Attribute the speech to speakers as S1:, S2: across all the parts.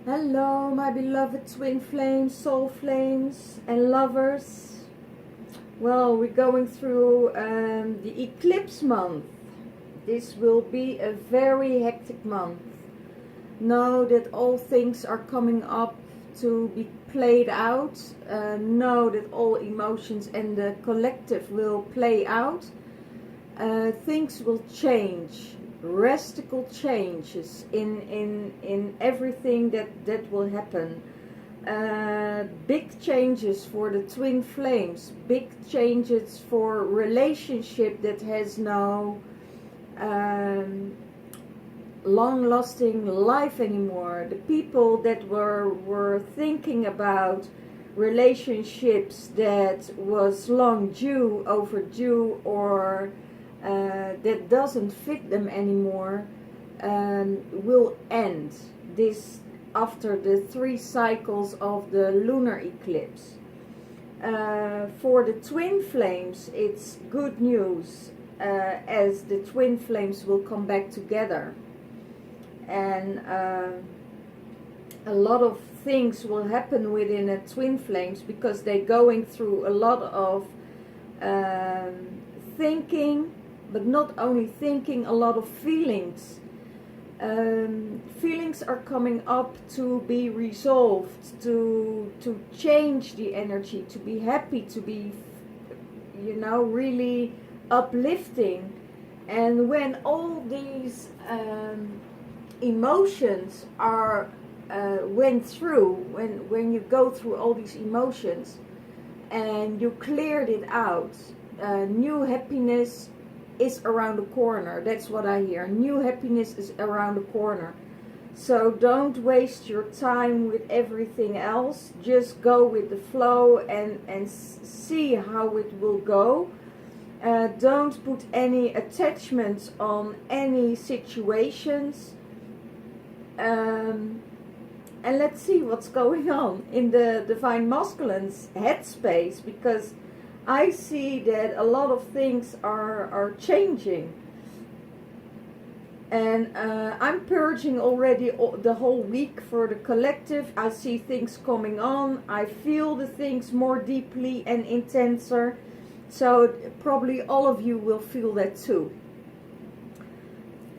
S1: Hello, my beloved twin flames, soul flames, and lovers. Well, we're going through the eclipse month. This will be a very hectic month. Know that all things are coming up to be played out. Know that all emotions and the collective will play out. Things will change. Radical changes in everything that will happen. Big changes for the twin flames, big changes for relationship that has no long-lasting life anymore. The people that were thinking about relationships that was long due, overdue, or that doesn't fit them anymore, will end this after the 3 cycles of the lunar eclipse. For the twin flames, it's good news, as the twin flames will come back together, and a lot of things will happen within the twin flames because they're going through a lot of thinking, but not only thinking, a lot of feelings. Feelings are coming up to be resolved, to change the energy, to be happy, to be, really uplifting. And when all these emotions are went through, when you go through all these emotions and you cleared it out, new happiness is around the corner. That's what I hear. New happiness is around the corner. So don't waste your time with everything else. Just go with the flow and see how it will go. Don't put any attachments on any situations. And let's see what's going on in the Divine Masculine's headspace, because I see that a lot of things are changing. And I'm purging already the whole week for the collective. I see things coming on. I feel the things more deeply and intenser. So probably all of you will feel that too.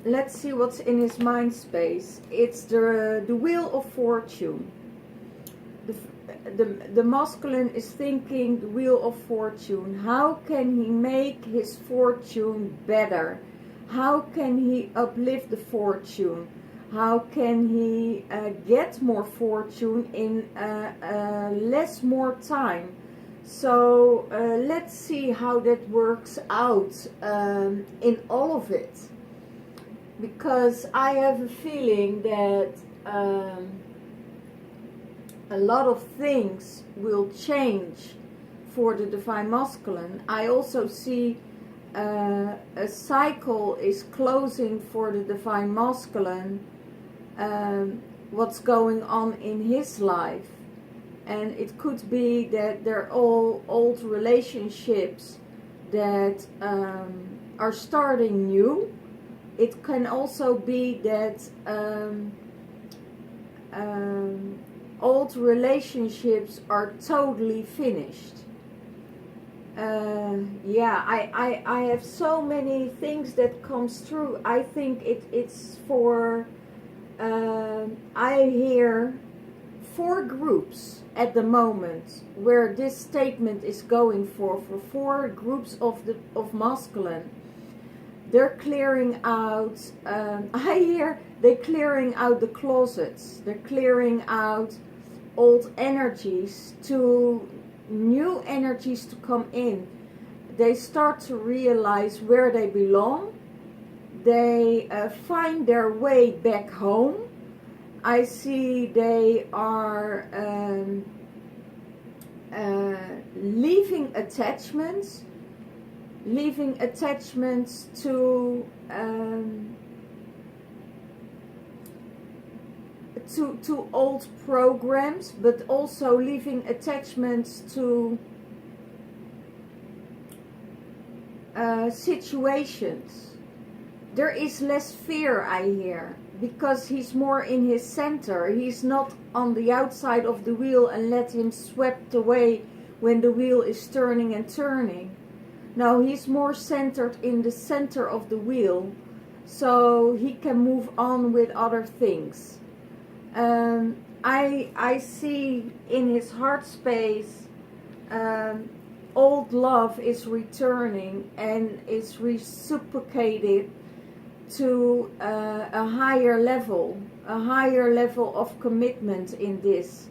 S1: Let's see what's in his mind space. It's the Wheel of Fortune. The masculine is thinking the Wheel of Fortune. How can he make his fortune better? How can he uplift the fortune? How can he get more fortune in more time? So let's see how that works out in all of it. Because I have a feeling that a lot of things will change for the Divine Masculine. I also see a cycle is closing for the Divine Masculine, what's going on in his life. And it could be that they're all old relationships that are starting new. It can also be that old relationships are totally finished. I have so many things that comes through. I think it's for, I hear 4 groups at the moment where this statement is going for 4 groups of masculine. They're clearing out, I hear they're clearing out the closets. They're clearing out old energies to new energies to come in. They start to realize where they belong. They find their way back home. I see they are leaving attachments to old programs, but also leaving attachments to situations. There is less fear, I hear. because he's more in his center. He's not on the outside of the wheel and let him swept away when the wheel is turning and turning. No, he's more centered in the center of the wheel, so he can move on with other things. I see in his heart space, old love is returning and is reciprocated to a higher level of commitment in this.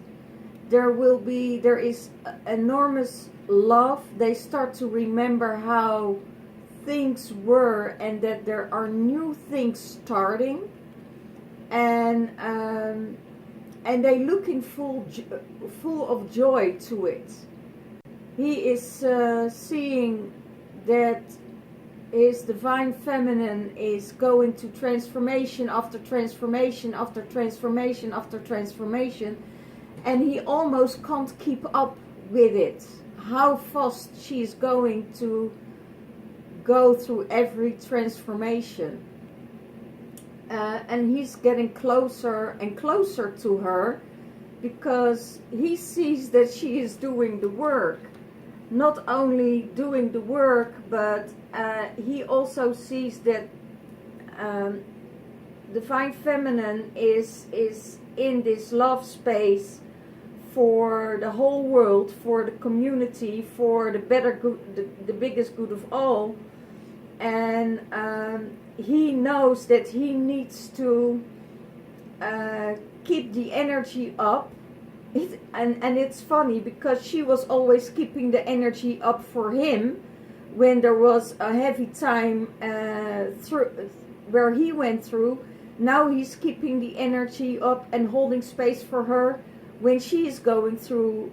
S1: There is enormous love. They start to remember how things were and that there are new things starting, and they looking full of joy to it. He is seeing that his divine feminine is going to transformation after transformation after transformation after transformation, and he almost can't keep up with it, how fast she's going to go through every transformation. And he's getting closer and closer to her, because he sees that she is doing the work. Not only doing the work, but he also sees that divine feminine is in this love space for the whole world, for the community, for the better good, the biggest good of all. And he knows that he needs to keep the energy up. And it's funny, because she was always keeping the energy up for him when there was a heavy time through where he went through. Now he's keeping the energy up and holding space for her when she is going through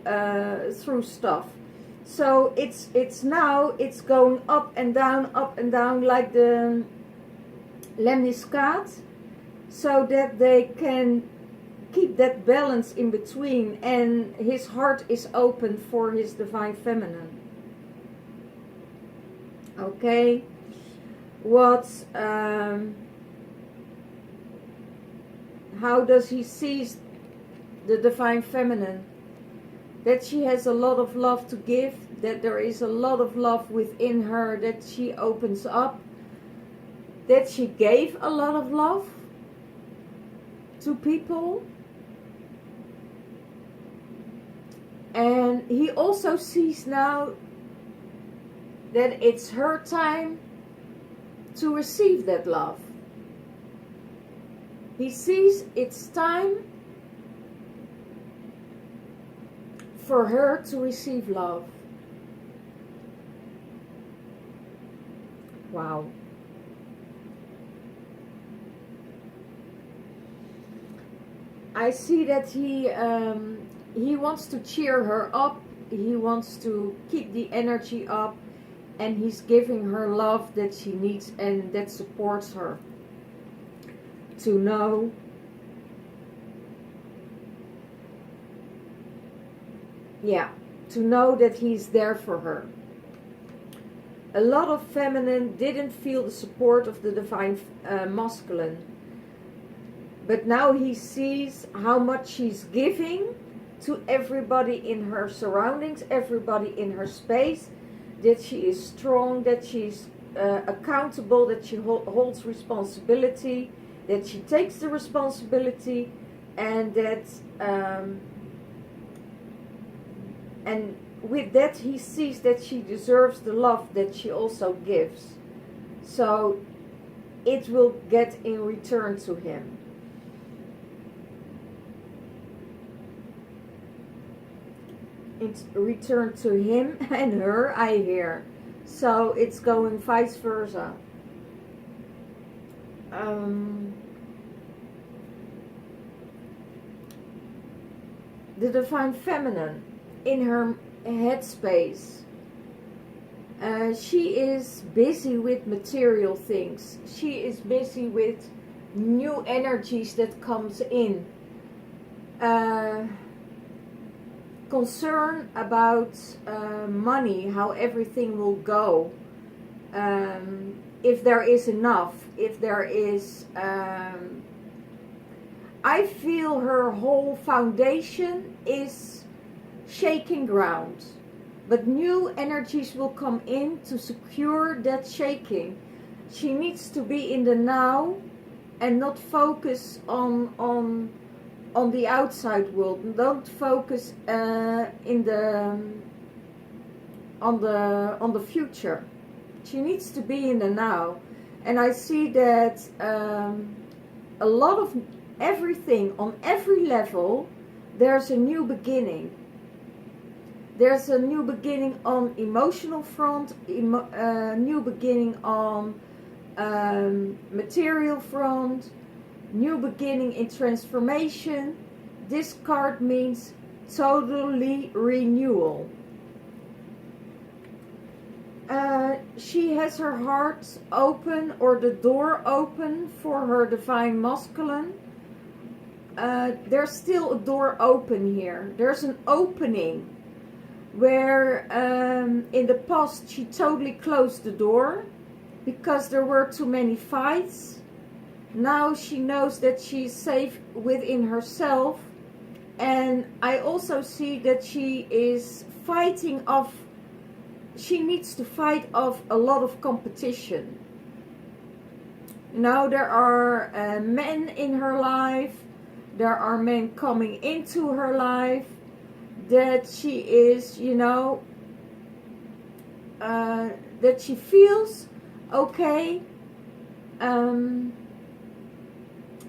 S1: stuff. So it's now going up and down like the lemniscate, so that they can keep that balance in between, and his heart is open for his divine feminine. Okay, how does he see the divine feminine? That she has a lot of love to give, that there is a lot of love within her, that she opens up, that she gave a lot of love to people. And he also sees now that it's her time to receive that love. He sees it's time for her to receive love. Wow. I see that he wants to cheer her up, he wants to keep the energy up, and he's giving her love that she needs and that supports her. To know that he's there for her. A lot of feminine didn't feel the support of the divine masculine, but now he sees how much she's giving to everybody in her surroundings, everybody in her space, that she is strong, that she's accountable, that she holds responsibility, that she takes the responsibility, and that and with that he sees that she deserves the love that she also gives. So it will get in return to him. It's returned to him and her, I hear. So it's going vice versa. The divine feminine in her headspace, she is busy with material things. She is busy with new energies that comes in. Concern about money, how everything will go, if there is enough, if there is I feel her whole foundation is shaking ground. But new energies will come in to secure that shaking. She needs to be in the now and not focus on the outside world. Don't focus on the future. She needs to be in the now. And I see that a lot of everything on every level, there's a new beginning. There's a new beginning on emotional front, new beginning on material front, new beginning in transformation. This card means totally renewal. She has her heart open, or the door open, for her divine masculine. There's still a door open here. There's an opening where in the past she totally closed the door because there were too many fights. Now she knows that she's safe within herself, and I also see that she is fighting off. She needs to fight off a lot of competition. Now there are men in her life. There are men coming into her life that she is, that she feels, okay, I'm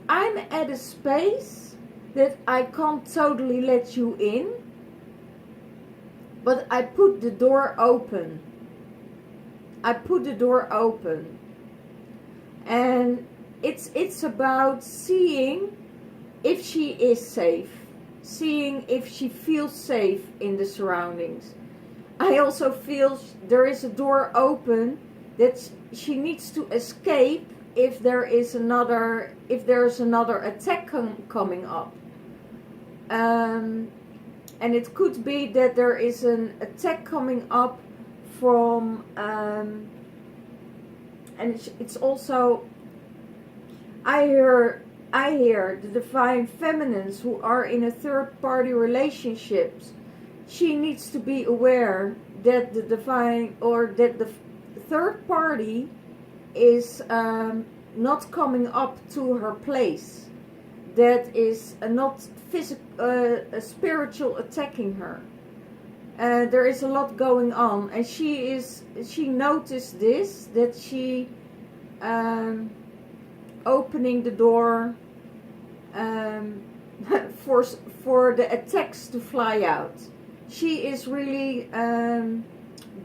S1: at a space that I can't totally let you in, but I put the door open. I put the door open. And it's about seeing if she is safe. Seeing if she feels safe in the surroundings. I also feel there is a door open that she needs to escape if there's another attack coming up. And it could be that there is an attack coming up from, and it's also, I hear the divine feminines who are in a third party relationships. She needs to be aware that the divine, or that the third party is not coming up to her place. That is not spiritual attacking her. There is a lot going on, and she noticed this, that she opening the door for the attacks to fly out. She is really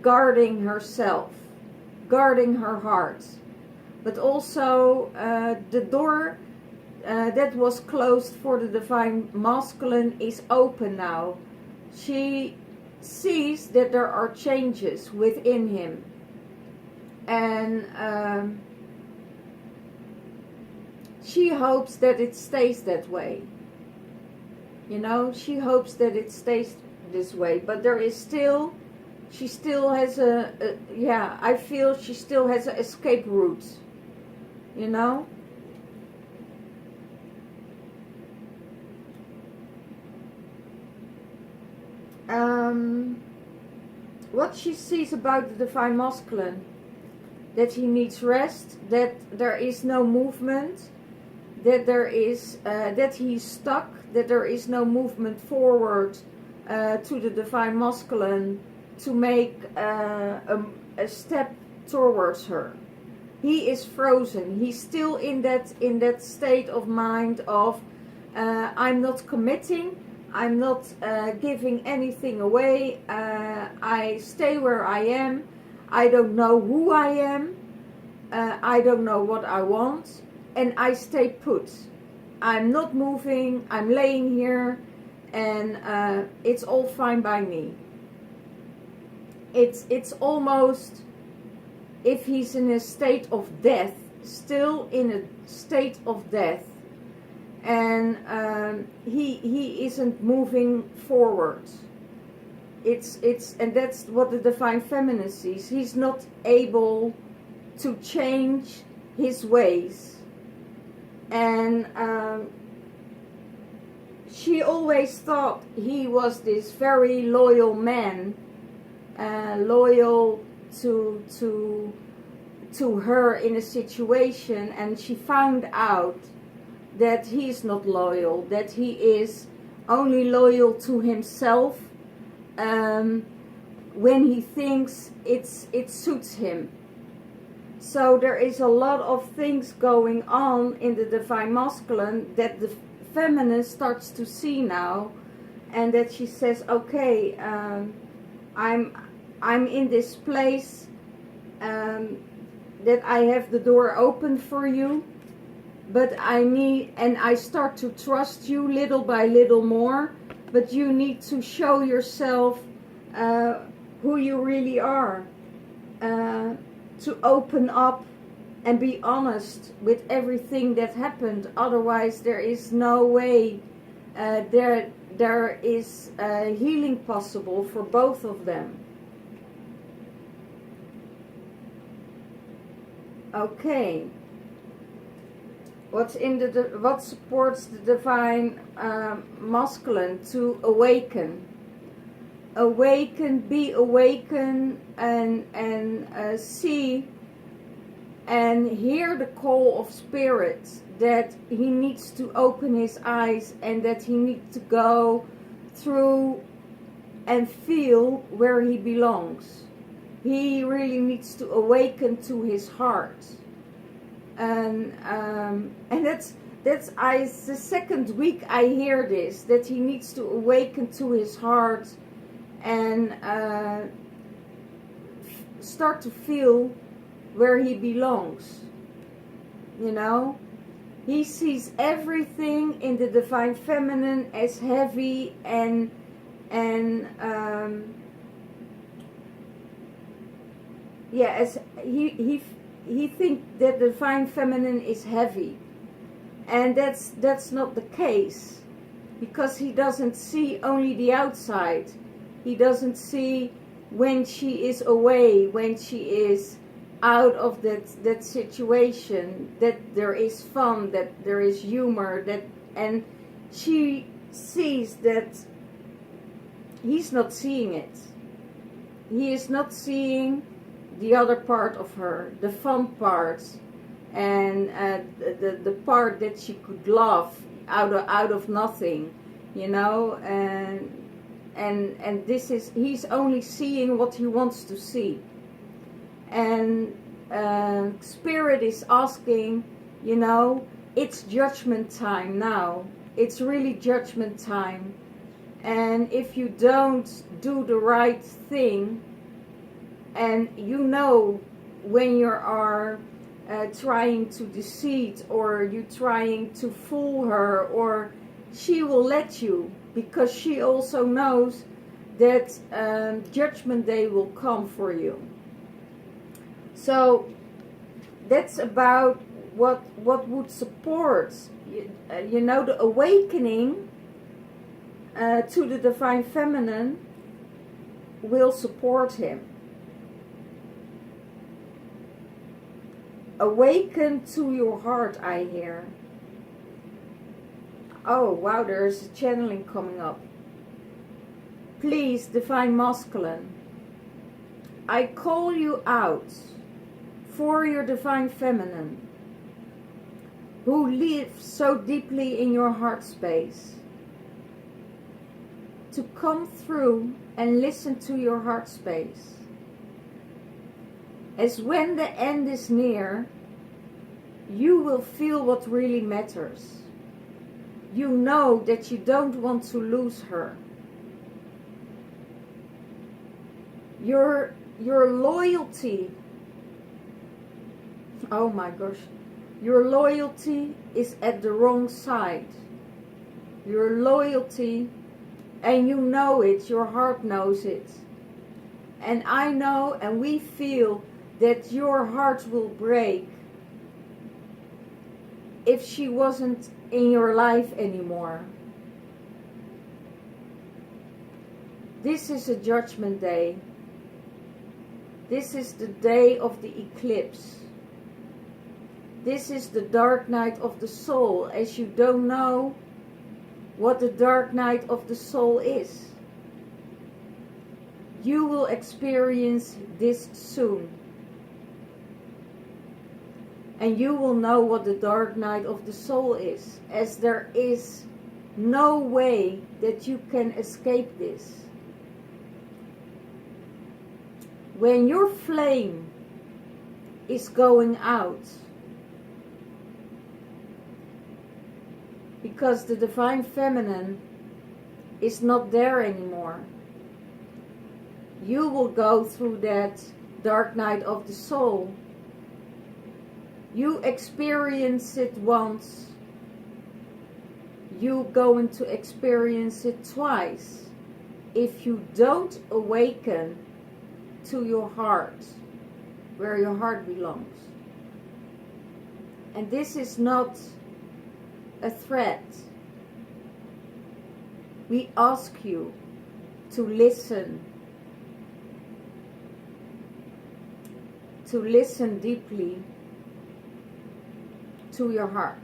S1: guarding herself, guarding her heart, but also the door that was closed for the divine masculine is open now. She sees that there are changes within him, and she hopes that it stays that way. She hopes that it stays this way, but there is still, she still has I feel she still has an escape route, what she sees about the divine masculine, that he needs rest, that there is no movement, that there is that he's stuck, that there is no movement forward to the divine masculine to make a step towards her. He is frozen. He's still in that state of mind of I'm not committing, I'm not giving anything away, I stay where I am, I don't know who I am, I don't know what I want, and I stay put. I'm not moving, I'm laying here, and it's all fine by me. It's almost if he's in a state of death, still in a state of death, and he isn't moving forward. And that's what the divine feminine sees. He's not able to change his ways, and she always thought he was this very loyal man, loyal to her in a situation, and she found out that he's not loyal, that he is only loyal to himself when he thinks it suits him. So there is a lot of things going on in the Divine Masculine that the Feminine starts to see now, and that she says, okay, I'm in this place, that I have the door open for you, but I start to trust you little by little more, but you need to show yourself who you really are, to open up and be honest with everything that happened. Otherwise there is no way there is healing possible for both of them. Okay, what supports the Divine Masculine to awaken? Awaken, be awakened, and see and hear the call of Spirit that he needs to open his eyes, and that he needs to go through and feel where he belongs. He really needs to awaken to his heart, and that's the second week I hear this, that he needs to awaken to his heart and start to feel where he belongs. You know, he sees everything in the Divine Feminine as heavy and yeah, as he thinks that the Divine Feminine is heavy, and that's not the case, because he doesn't see only the outside. He doesn't see when she is away, when she is out of that situation, that there is fun, that there is humor, and she sees that he's not seeing it. He is not seeing the other part of her, the fun part, and the part that she could love out of nothing, you know, and this is, he's only seeing what he wants to see. And Spirit is asking, you know, it's judgment time now. It's really judgment time. And if you don't do the right thing, and you know when you are trying to deceive, or you trying to fool her, or she will let you, because she also knows that judgment day will come for you. So that's about what would support, you know, the awakening to the Divine Feminine will support him. Awaken to your heart, I hear. Oh wow, there's a channeling coming up. Please, Divine Masculine, I call you out for your Divine Feminine, who lives so deeply in your heart space, to come through and listen to your heart space. As when the end is near, you will feel what really matters. You know that you don't want to lose her. Your loyalty, oh my gosh, your loyalty is at the wrong side. Your loyalty, and you know it, your heart knows it. And I know, and we feel that your heart will break if she wasn't in your life anymore. This is a judgment day. This is the day of the eclipse. This is the dark night of the soul, as you don't know what the dark night of the soul is. You will experience this soon. And you will know what the dark night of the soul is, as there is no way that you can escape this. When your flame is going out, because the Divine Feminine is not there anymore, you will go through that dark night of the soul. You experience it once, you're going to experience it twice if you don't awaken to your heart, where your heart belongs. And this is not a threat. We ask you to listen deeply to your heart.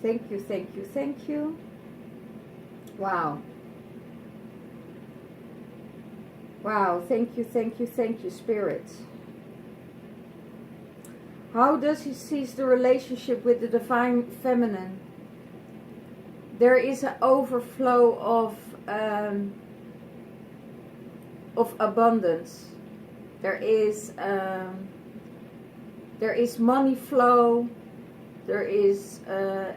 S1: Thank you, thank you, thank you. Wow. Wow, thank you, Spirit. How does he seize the relationship with the Divine Feminine? There is an overflow of abundance. There is money flow. There is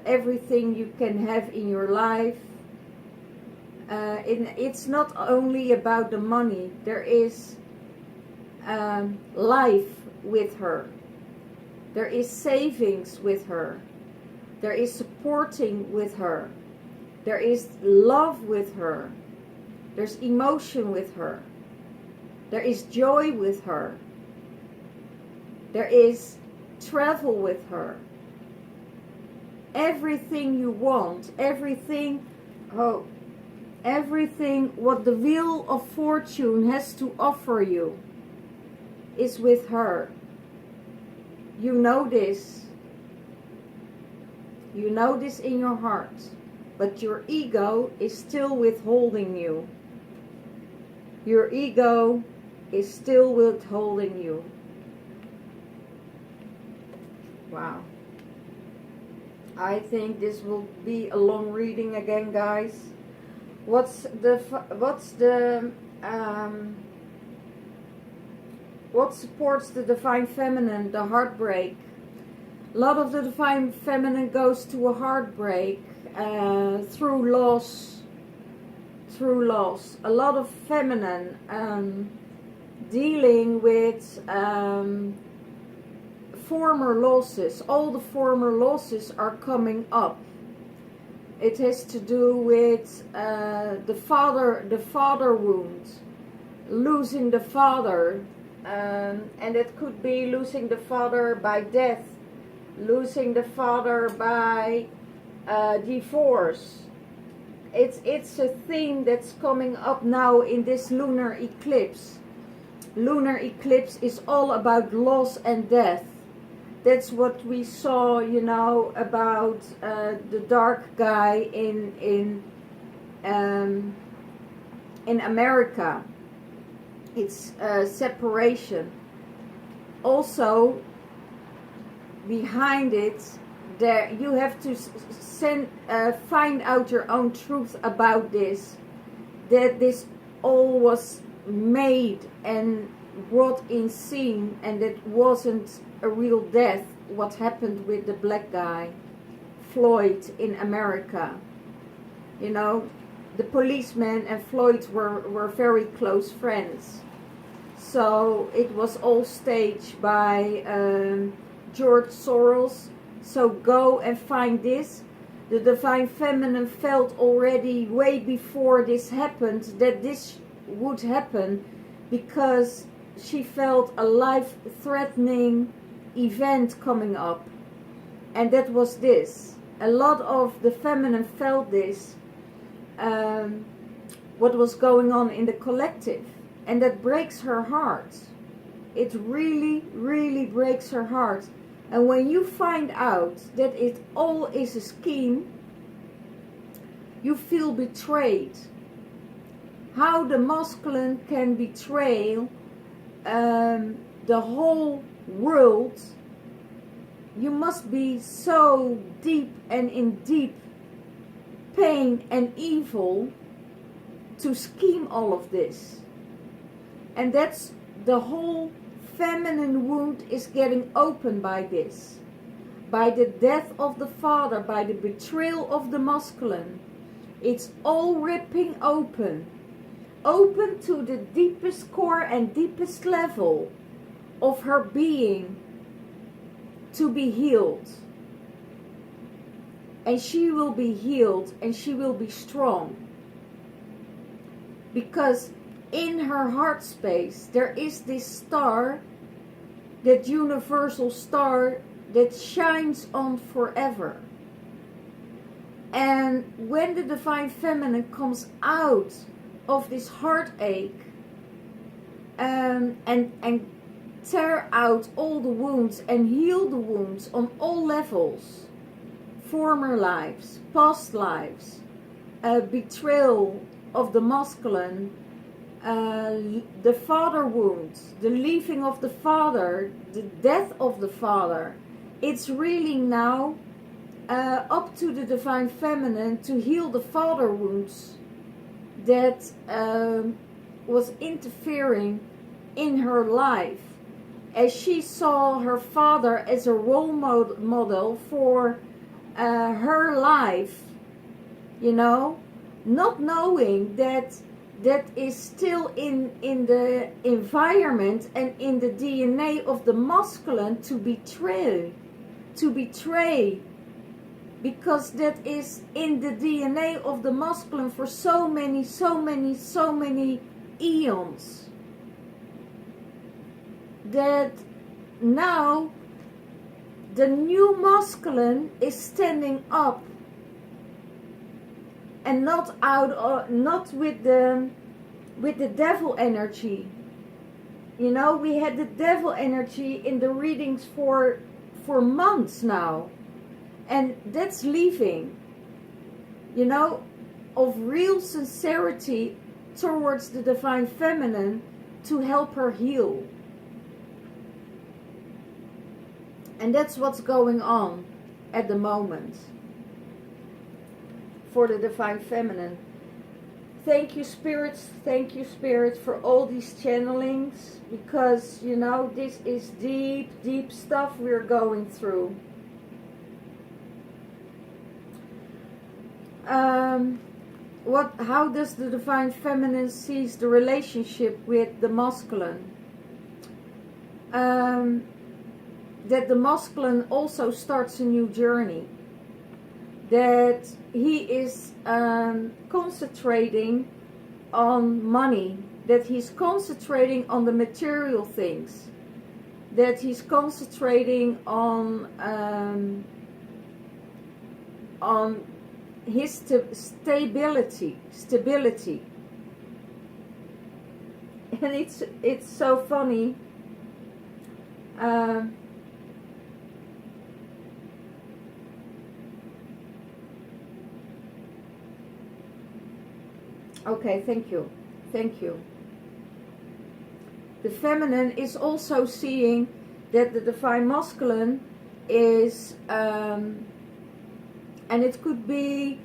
S1: everything you can have in your life. It's not only about the money. There is life with her. There is savings with her. There is supporting with her. There is love with her. There's emotion with her. There is joy with her. There is travel with her. Everything you want, everything what the Wheel of Fortune has to offer you is with her. You know this. You know this in your heart. But your ego is still withholding you. Your ego is still withholding you. Wow. I think this will be a long reading again, guys. What supports the Divine Feminine? The heartbreak. A lot of the Divine Feminine goes to a heartbreak through loss. A lot of feminine dealing with former losses. All the former losses are coming up. It has to do with the father wound, losing the father, and it could be losing the father by death, losing the father by divorce. It's a theme that's coming up now in this lunar eclipse. Lunar eclipse is all about loss and death. That's what we saw, you know, about the dark guy in America. It's separation. Also, behind it, there you have to find out your own truth about this. That this all was made and brought in scene, and it wasn't a real death. What happened with the black guy, Floyd, in America. You know, the policeman and Floyd were very close friends. So it was all staged by George Soros. So go and find this. The Divine Feminine felt already way before this happened that this would happen, because she felt a life-threatening event coming up, and that was this. A lot of the feminine felt this, what was going on in the collective, and that breaks her heart. It really, really breaks her heart. And when you find out that it all is a scheme, you feel betrayed. How the masculine can betray the whole world. You must be so deep and in deep pain and evil to scheme all of this. And that's the whole feminine wound is getting open by this. By the death of the father, by the betrayal of the masculine. It's all ripping open. Open to the deepest core and deepest level of her being to be healed. And she will be healed and she will be strong. Because in her heart space there is this star, that universal star that shines on forever. And when the divine feminine comes out of this heartache and tear out all the wounds and heal the wounds on all levels, former lives, past lives, betrayal of the masculine, the father wound, the leaving of the father, the death of the father, it's really now up to the divine feminine to heal the father wounds that was interfering in her life, as she saw her father as a role model for her life, you know, not knowing that that is still in the environment and in the DNA of the masculine to betray, because that is in the DNA of the masculine for so many eons, that now the new masculine is standing up, and not with the devil energy. You know, we had the devil energy in the readings for months now, and that's leaving, you know, of real sincerity towards the divine feminine to help her heal. And that's what's going on at the moment for the divine feminine. Thank you, spirits, for all these channelings, because, you know, this is deep stuff we're going through. How does the divine feminine sees the relationship with the masculine? That the masculine also starts a new journey. That he is concentrating on money, that he's concentrating on the material things, that he's concentrating on his stability, and it's so funny. Okay, thank you. The feminine is also seeing that the divine masculine is, and it could be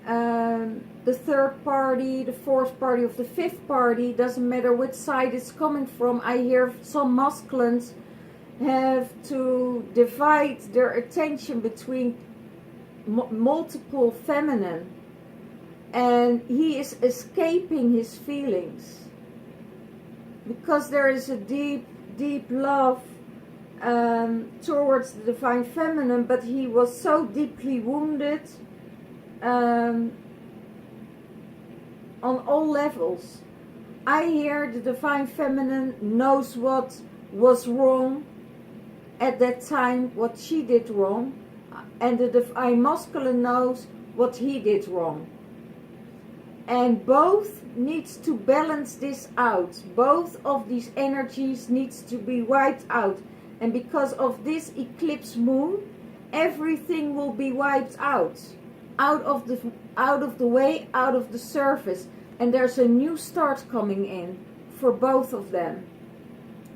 S1: the third party, the fourth party, or the fifth party, doesn't matter which side it's coming from. I hear some masculines have to divide their attention between multiple feminine. And he is escaping his feelings, because there is a deep love towards the divine feminine, but he was so deeply wounded on all levels. I hear the divine feminine knows what was wrong at that time, what she did wrong, and the divine masculine knows what he did wrong. And both needs to balance this out. Both of these energies needs to be wiped out. And because of this eclipse moon, everything will be wiped out. Out of the way, out of the surface. And there's a new start coming in for both of them.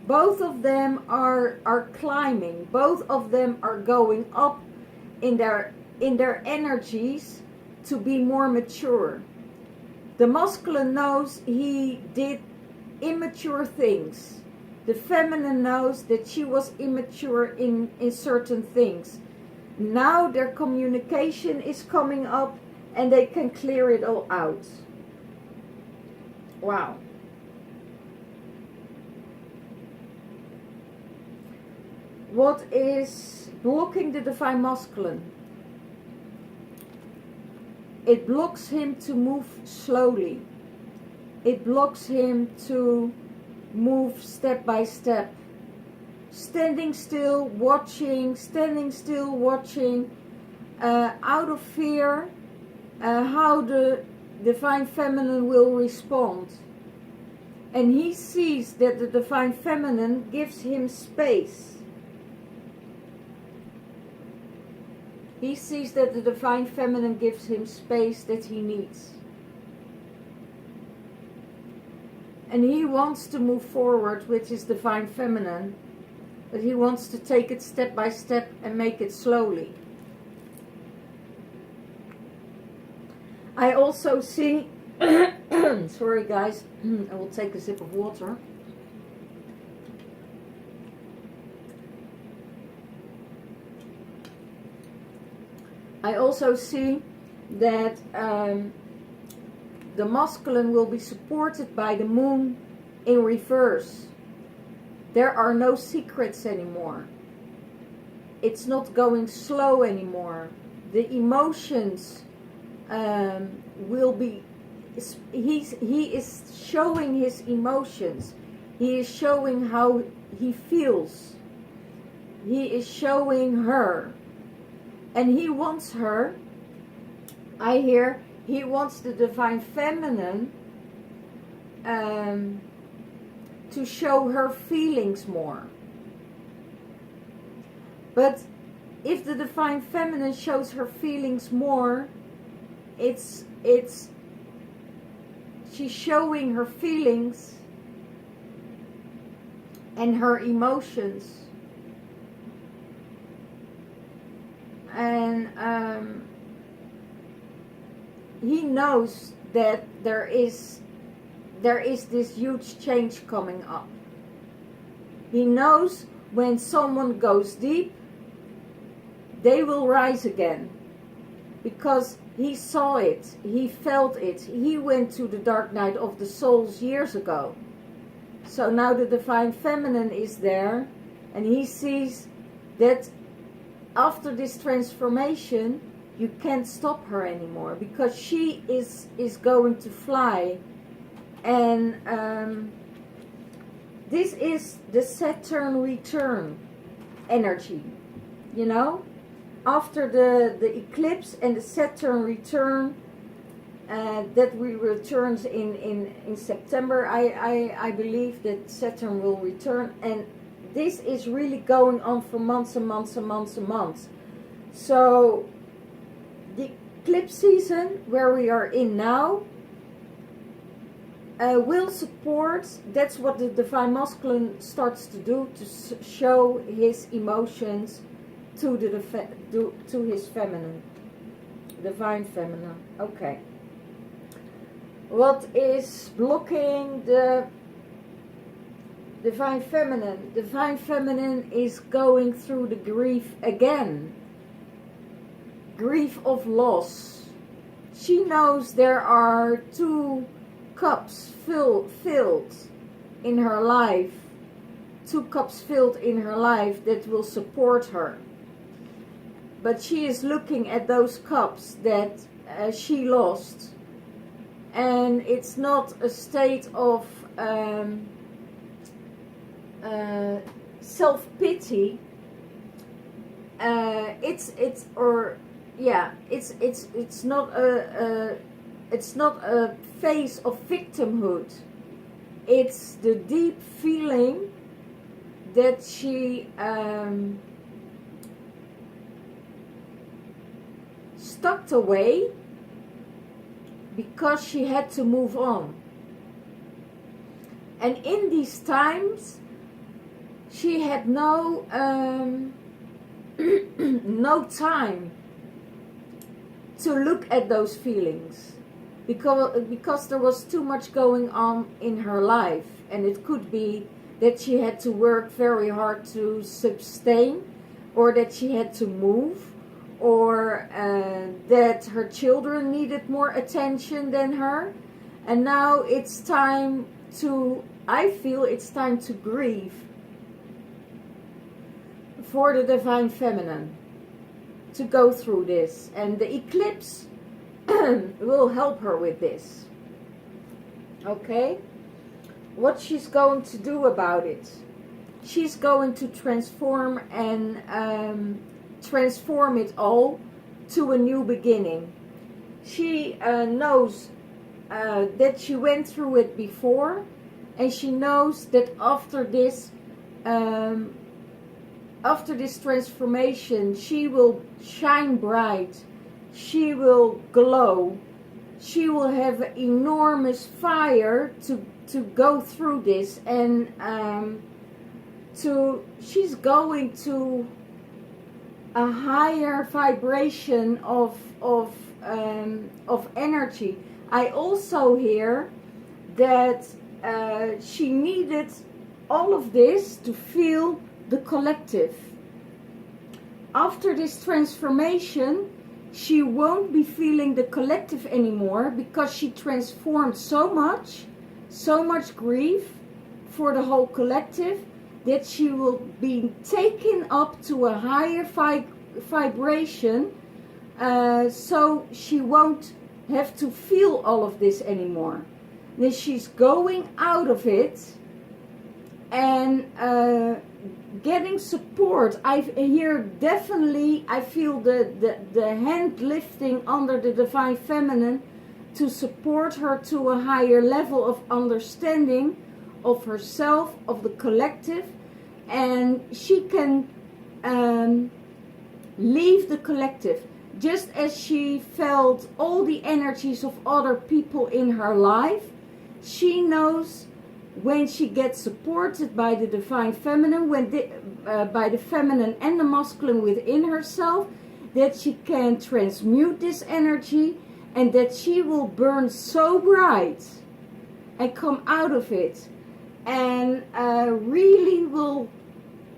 S1: Both of them are climbing. Both of them are going up in their energies to be more mature. The masculine knows he did immature things. The feminine knows that she was immature in certain things. Now their communication is coming up and they can clear it all out. Wow. What is blocking the divine masculine? It blocks him to move slowly. It blocks him to move step by step. Standing still, watching, out of fear, how the divine feminine will respond. And he sees that the divine feminine gives him space. He sees that the divine feminine gives him space that he needs. And he wants to move forward with his divine feminine, but he wants to take it step by step and make it slowly. I also see, sorry guys, I will take a sip of water. I also see that the masculine will be supported by the moon in reverse. There are no secrets anymore. It's not going slow anymore. The emotions will be, he is showing his emotions. He is showing how he feels. He is showing her. And he wants her, I hear, he wants the divine feminine to show her feelings more. But if the divine feminine shows her feelings more, she's showing her feelings and her emotions. And he knows that there is this huge change coming up. He knows when someone goes deep, they will rise again. Because he saw it, he felt it. He went to the dark night of the souls years ago. So now the divine feminine is there, and he sees that after this transformation, you can't stop her anymore, because she is going to fly. And this is the Saturn return energy, you know. After the eclipse and the Saturn return, that we returns in September, I believe that Saturn will return, and this is really going on for months and months and months and months. So the eclipse season where we are in now will support. That's what the divine masculine starts to do, to show his emotions to his feminine, divine feminine. Okay. What is blocking the divine feminine? Divine feminine is going through the grief again. Grief of loss. She knows there are 2 cups filled in her life. 2 cups filled in her life that will support her. But she is looking at those cups that she lost. And it's not a state of self-pity. It's not a phase of victimhood. It's the deep feeling that she stuck away because she had to move on. And in these times, she had no no time to look at those feelings, because there was too much going on in her life. And it could be that she had to work very hard to sustain, or that she had to move, or that her children needed more attention than her. And now it's time to, I feel it's time to grieve for the Divine Feminine, to go through this. And the eclipse will help her with this. Okay? What she's going to do about it? She's going to transform and transform it all to a new beginning. She knows that she went through it before, and she knows that after this transformation, she will shine bright, she will glow, she will have enormous fire to go through this, and she's going to a higher vibration of energy. I also hear that she needed all of this to feel the collective. After this transformation, she won't be feeling the collective anymore, because she transformed so much grief for the whole collective, that she will be taken up to a higher vibration, so she won't have to feel all of this anymore. Then she's going out of it and getting support. I feel the hand lifting under the Divine Feminine to support her to a higher level of understanding of herself, of the collective, and she can leave the collective, just as she felt all the energies of other people in her life. She knows when she gets supported by the Divine Feminine, by the feminine and the masculine within herself, that she can transmute this energy, and that she will burn so bright and come out of it, and really will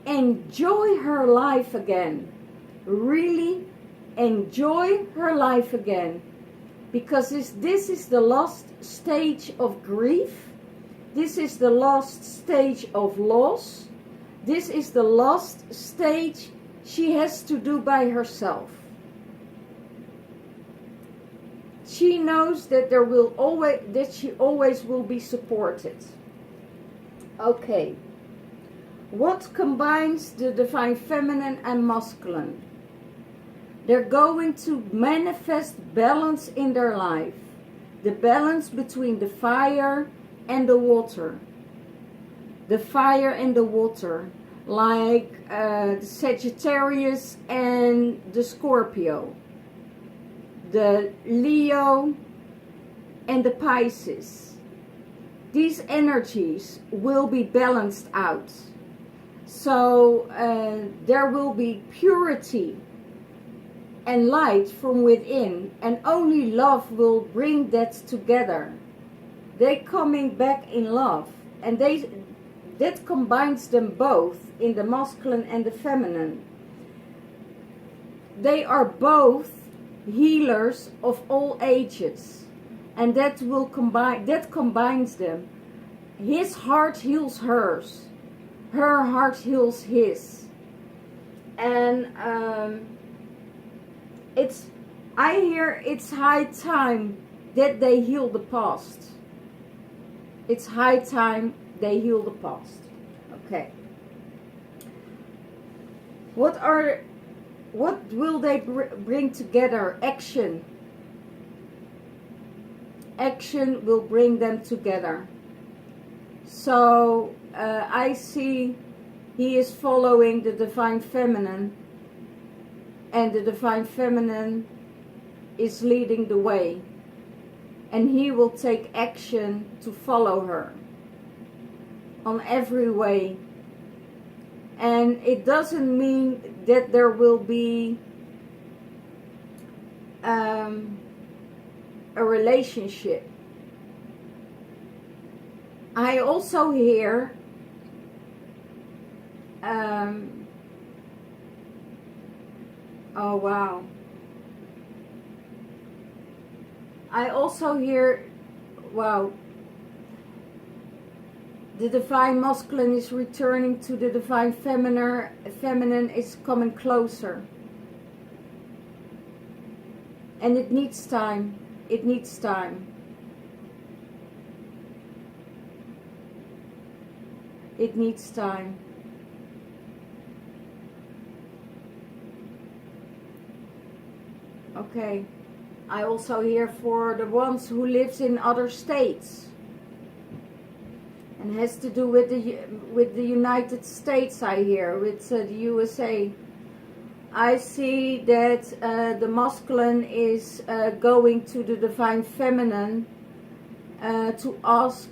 S1: enjoy her life again. Really enjoy her life again. Because this is the last stage of grief. This is the last stage of loss. This is the last stage she has to do by herself. She knows that she always will be supported. Okay. What combines the Divine Feminine and Masculine? They're going to manifest balance in their life. The balance between the fire and the water. The fire and the water. Like the Sagittarius and the Scorpio. The Leo and the Pisces. These energies will be balanced out. So there will be purity and light from within, and only love will bring that together. They coming back in love, and that combines them both in the masculine and the feminine. They are both healers of all ages, and that combines them. His heart heals hers, her heart heals his, and I hear it's high time that they heal the past. It's high time they heal the past. Okay. What will they bring together? Action. action will bring them together. So I see he is following the Divine Feminine, and the Divine Feminine is leading the way, and he will take action to follow her on every way. And it doesn't mean that there will be a relationship. I also hear oh wow, I also hear, wow, the Divine Masculine is returning to the Divine Feminine is coming closer. And it needs time. It needs time. It needs time. Okay. I also hear for the ones who lives in other states. And has to do with the United States, I hear, with the USA. I see that the masculine is going to the Divine Feminine to ask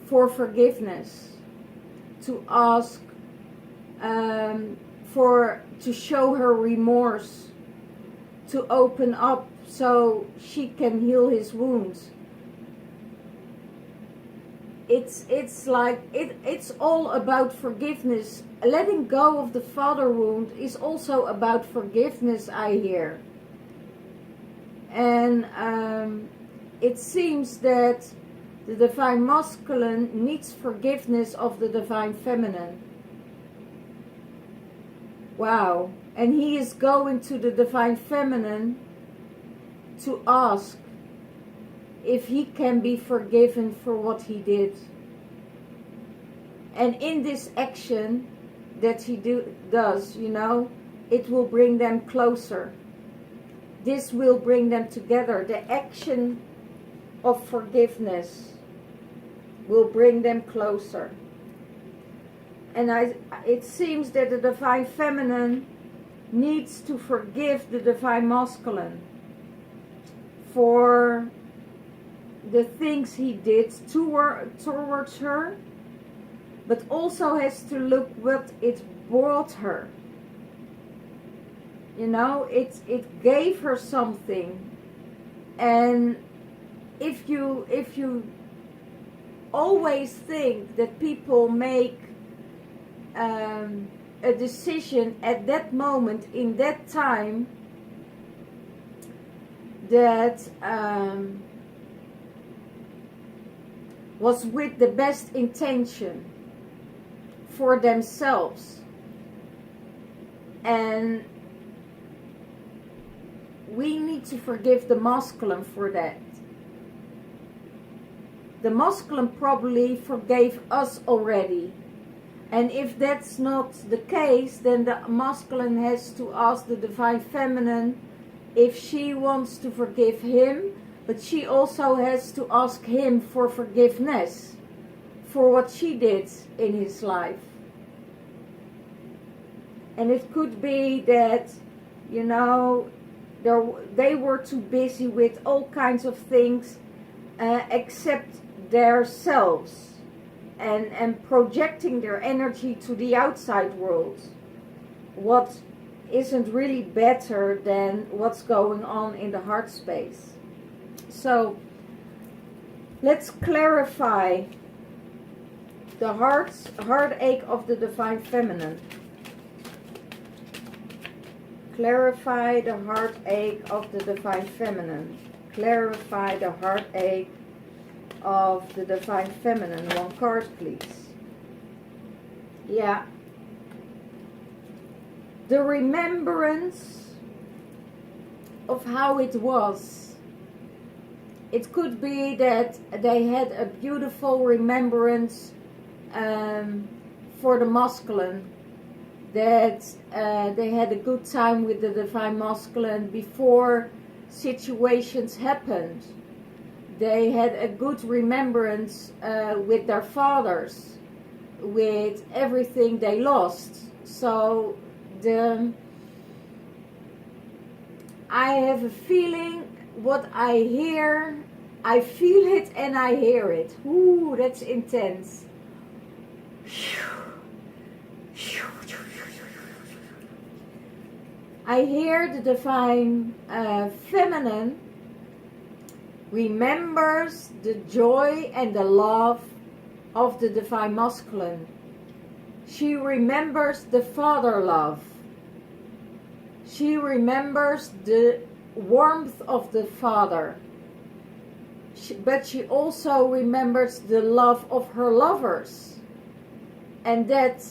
S1: for forgiveness, to ask to show her remorse, to open up so she can heal his wounds. It's like it's all about forgiveness. Letting go of the father wound is also about forgiveness, I hear. And it seems that the Divine Masculine needs forgiveness of the Divine Feminine. Wow. And he is going to the Divine Feminine to ask if he can be forgiven for what he did. And in this action that he does, you know, it will bring them closer. This will bring them together. The action of forgiveness will bring them closer. And it seems that the Divine Feminine needs to forgive the Divine Masculine for the things he did towards her, but also has to look what it brought her. You know, it gave her something. And if you always think that people make a decision at that moment, in that time, that was with the best intention for themselves, and we need to forgive the masculine for that. The masculine probably forgave us already, and if that's not the case, then the masculine has to ask the Divine Feminine if she wants to forgive him, but she also has to ask him for forgiveness for what she did in his life. And it could be that, you know, they were too busy with all kinds of things except themselves, and projecting their energy to the outside world, what isn't really better than what's going on in the heart space. So let's clarify the heartache of the Divine Feminine. Clarify the heartache of the Divine Feminine. Clarify the heartache of the Divine Feminine. One card, please. Yeah. The remembrance of how it was. It could be that they had a beautiful remembrance for the masculine, that they had a good time with the Divine Masculine before situations happened. they had a good remembrance with their fathers, with everything they lost. So I have a feeling, what I hear, I feel it and I hear it. Ooh, that's intense. I hear the divine feminine remembers the joy and the love of the divine masculine. She remembers the father love. She remembers the warmth of the father. But she also remembers the love of her lovers. And that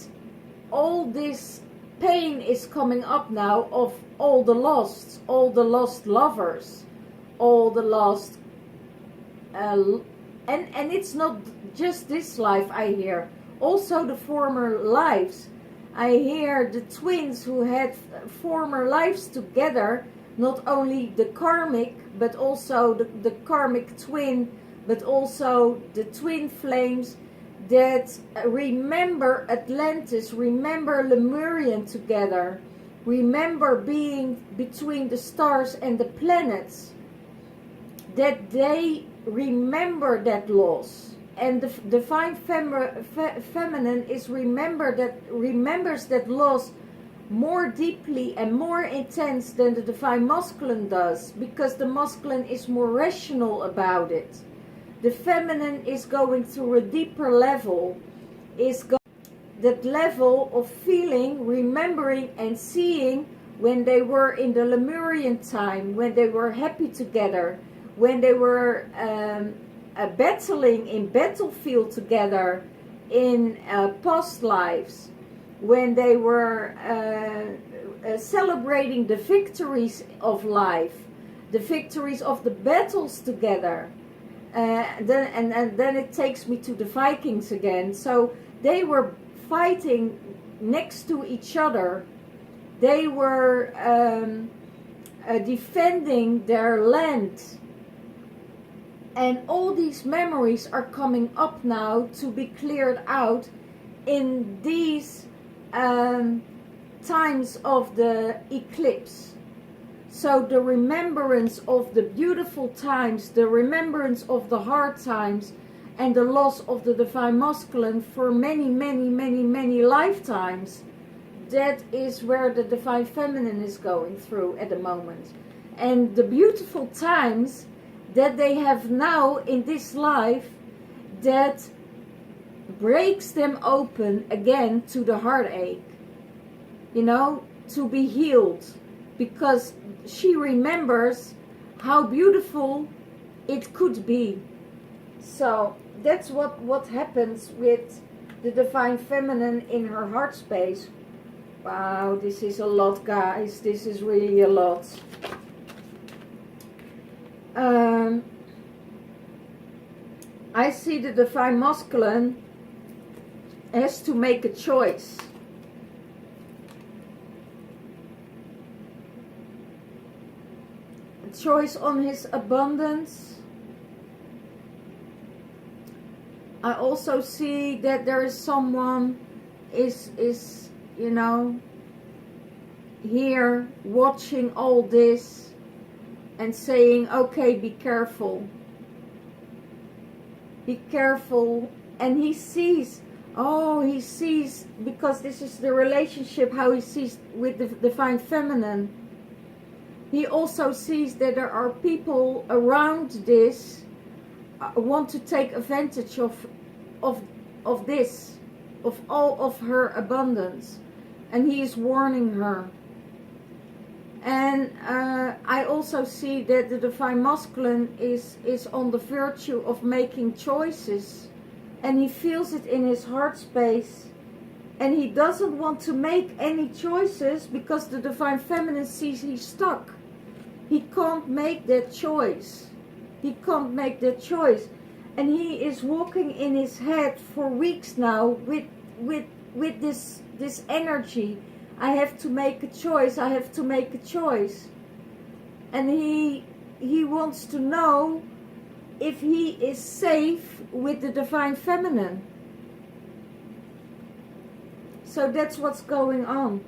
S1: all this pain is coming up now of all the lost lovers, all the lost, and it's not just this life I hear, also the former lives. I hear the twins who had former lives together, not only the karmic, but also the karmic twin, but also the twin flames that remember Atlantis, remember Lemurian together, remember being between the stars and the planets, that they remember that loss. And the divine feminine is remembers that loss more deeply and more intense than the divine masculine does, because the masculine is more rational about it. The feminine is going through a deeper level, that level of feeling, remembering and seeing when they were in the Lemurian time, when they were happy together, when they were battling in battlefield together in past lives, when they were celebrating the victories of life, the victories of the battles together. Then it takes me to the Vikings again. So they were fighting next to each other. They were defending their land. And all these memories are coming up now to be cleared out in these times of the eclipse. So the remembrance of the beautiful times, the remembrance of the hard times, and the loss of the divine masculine for many, many, many, many lifetimes, that is where the divine feminine is going through at the moment. And the beautiful times that they have now in this life, that breaks them open again to the heartache, to be healed, because she remembers how beautiful it could be. So that's what happens with the divine feminine in her heart space. Wow, this is a lot, guys. This is really a lot. I see the divine masculine has to make a choice. A choice on his abundance. I also see that there is someone is here watching all this and saying, okay, be careful. Be careful. And he sees, because this is the relationship, how he sees with the divine feminine. He also sees that there are people around this want to take advantage of this, of all of her abundance. And he is warning her. And I also see that the divine masculine is on the virtue of making choices, and he feels it in his heart space, and he doesn't want to make any choices because the divine feminine sees he's stuck. He can't make that choice. He can't make that choice, and he is walking in his head for weeks now with this energy. I have to make a choice. I have to make a choice. And he wants to know if he is safe with the Divine Feminine. So that's what's going on.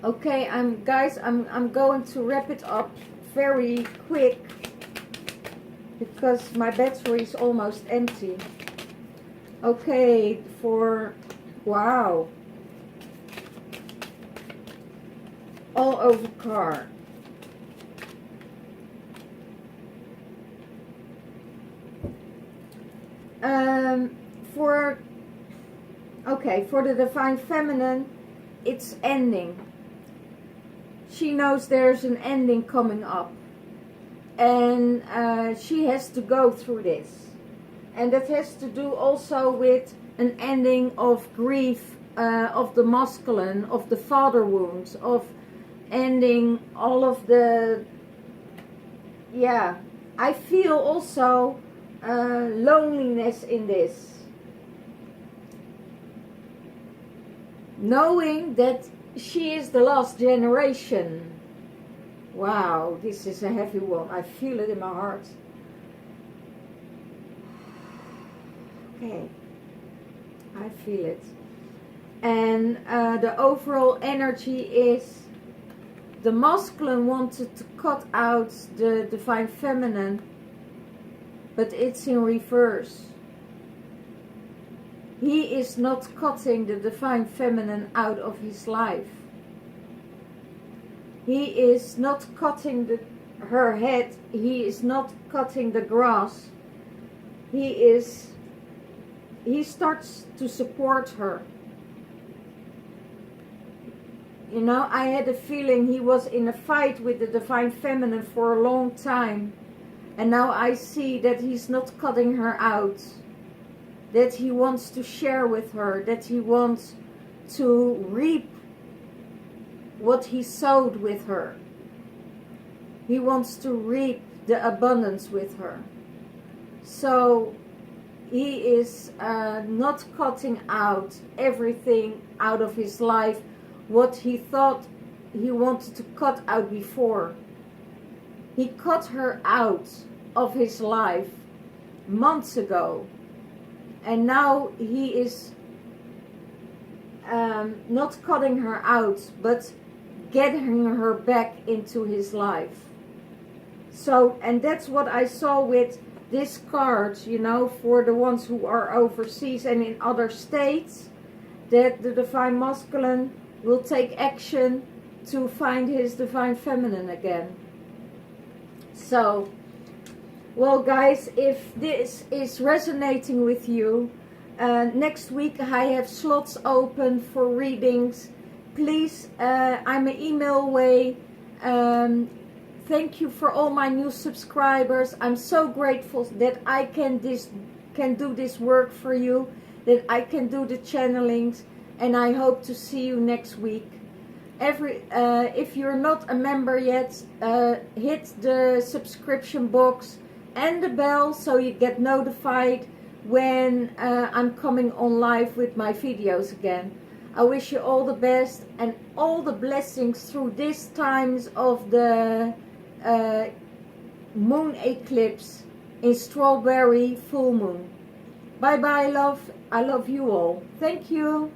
S1: Okay, guys, I'm going to wrap it up very quick because my battery is almost empty. Okay, wow, all over card. For the Divine Feminine, it's ending. She knows there's an ending coming up, and she has to go through this, and that has to do also with an ending of grief, of the masculine, of the father wounds, of ending all of the, yeah, I feel also loneliness in this, knowing that she is the last generation. Wow, this is a heavy one. I feel it in my heart. Okay, I feel it. And the overall energy is the masculine wanted to cut out the Divine Feminine, but it's in reverse. He is not cutting the Divine Feminine out of his life. He is not cutting her head. He is not cutting the grass. He starts to support her. You know, I had a feeling he was in a fight with the Divine Feminine for a long time. And now I see that he's not cutting her out. That he wants to share with her, that he wants to reap what he sowed with her. He wants to reap the abundance with her. So he is not cutting out everything out of his life, what he thought he wanted to cut out before. He cut her out of his life months ago. And now he is not cutting her out, but getting her back into his life. So, and that's what I saw with this card, you know, for the ones who are overseas and in other states, that the Divine Masculine will take action to find his Divine Feminine again. So, well guys, if this is resonating with you, next week I have slots open for readings. Please, I'm an email away. Thank you for all my new subscribers. I'm so grateful that I can do this work for you, that I can do the channelings, and I hope to see you next week. If you're not a member yet, hit the subscription box and the bell so you get notified when I'm coming on live with my videos again. I wish you all the best and all the blessings through these times of the moon eclipse in Strawberry full moon. Bye bye, love. I love you all. Thank you.